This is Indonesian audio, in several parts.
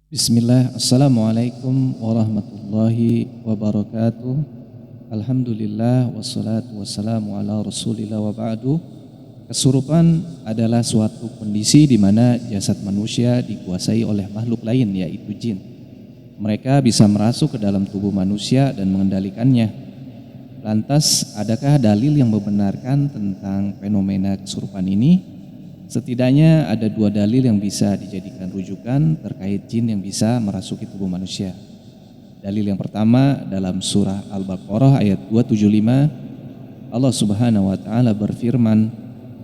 Bismillah, Assalamualaikum warahmatullahi wabarakatuh. Alhamdulillah, wassalatu wassalamu ala rasulillah wa ba'du. Kesurupan adalah suatu kondisi di mana jasad manusia dikuasai oleh makhluk lain, yaitu jin. Mereka bisa merasuk ke dalam tubuh manusia dan mengendalikannya. Lantas, adakah dalil yang membenarkan tentang fenomena kesurupan ini? Setidaknya ada dua dalil yang bisa dijadikan rujukan terkait jin yang bisa merasuki tubuh manusia. Dalil yang pertama dalam surah Al-Baqarah ayat 275, Allah Subhanahu wa taala berfirman,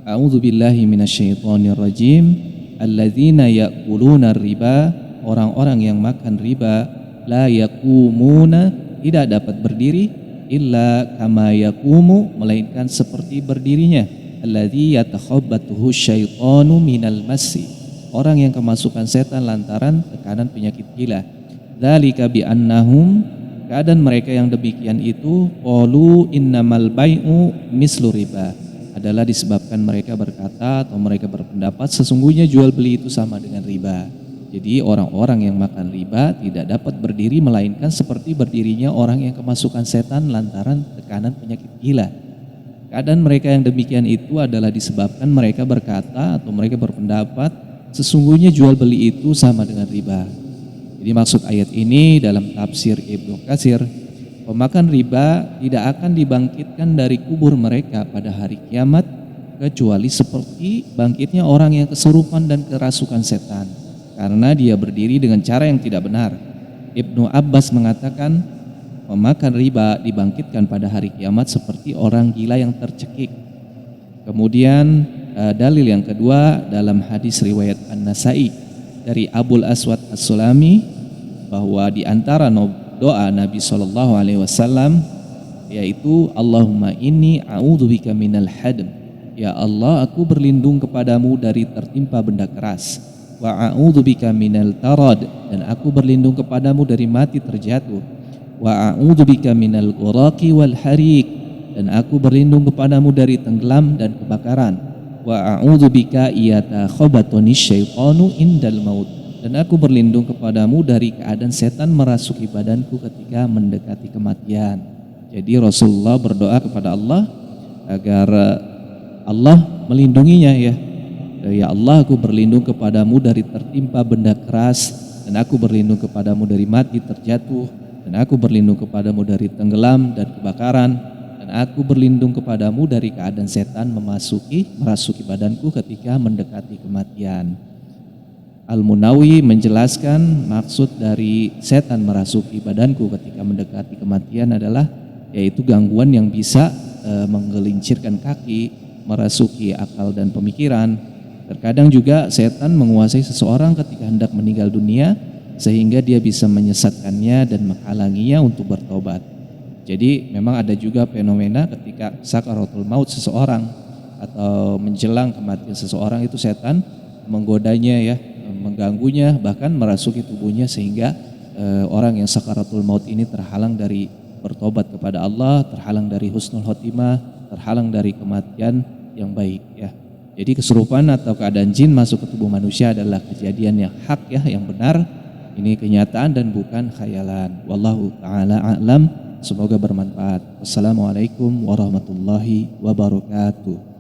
A'udzu billahi minasyaitonir rajim, alladzina ya'kuluna riba, orang-orang yang makan riba, la yaqumuna, tidak dapat berdiri illa kama yaqumu, melainkan seperti berdirinya alladzi yatakhabbathu syaitanu minal masi, orang yang kemasukan setan lantaran tekanan penyakit gila. Dzalika bi annahum, keadaan mereka yang demikian itu, qalu innamal bai'u mislu riba, adalah disebabkan mereka berkata atau mereka berpendapat sesungguhnya jual beli itu sama dengan riba. Jadi orang-orang yang makan riba tidak dapat berdiri melainkan seperti berdirinya orang yang kemasukan setan lantaran tekanan penyakit gila. Keadaan mereka yang demikian itu adalah disebabkan mereka berkata atau mereka berpendapat sesungguhnya jual beli itu sama dengan riba. Jadi maksud ayat ini dalam tafsir Ibnu Katsir, pemakan riba tidak akan dibangkitkan dari kubur mereka pada hari kiamat kecuali seperti bangkitnya orang yang kesurupan dan kerasukan setan, karena dia berdiri dengan cara yang tidak benar. Ibnu Abbas mengatakan, pemakan riba dibangkitkan pada hari kiamat seperti orang gila yang tercekik. Kemudian dalil yang kedua dalam hadis riwayat An-Nasai dari Abul Aswad As-Sulami, bahwa di antara doa Nabi SAW yaitu Allahumma inni a'udzubika minal hadm, ya Allah aku berlindung kepadamu dari tertimpa benda keras, wa a'udzubika minal tarad, dan aku berlindung kepadamu dari mati terjatuh, wa a'udzubika minal ghuraqi wal hariq, dan aku berlindung kepadamu dari tenggelam dan kebakaran, wa a'udzubika yatakhabbatuni syaitanu indal maut, dan aku berlindung kepadamu dari keadaan setan merasuki badanku ketika mendekati kematian. Jadi Rasulullah berdoa kepada Allah agar Allah melindunginya, ya Allah aku berlindung kepadamu dari tertimpa benda keras, dan aku berlindung kepadamu dari mati terjatuh, dan aku berlindung kepadamu dari tenggelam dan kebakaran, dan aku berlindung kepadamu dari keadaan setan merasuki badanku ketika mendekati kematian. Al-Munawi menjelaskan maksud dari setan merasuki badanku ketika mendekati kematian adalah yaitu gangguan yang bisa menggelincirkan kaki, merasuki akal dan pemikiran. Terkadang juga setan menguasai seseorang ketika hendak meninggal dunia sehingga dia bisa menyesatkannya dan menghalanginya untuk bertobat. Jadi memang ada juga fenomena ketika sakaratul maut seseorang atau menjelang kematian seseorang itu setan menggodanya, mengganggunya, bahkan merasuki tubuhnya sehingga orang yang sakaratul maut ini terhalang dari bertobat kepada Allah, terhalang dari husnul khotimah, terhalang dari kematian yang baik, Jadi kesurupan atau keadaan jin masuk ke tubuh manusia adalah kejadian yang hak, yang benar. Ini kenyataan dan bukan khayalan. Wallahu ta'ala a'lam. Semoga bermanfaat. Wassalamualaikum warahmatullahi wabarakatuh.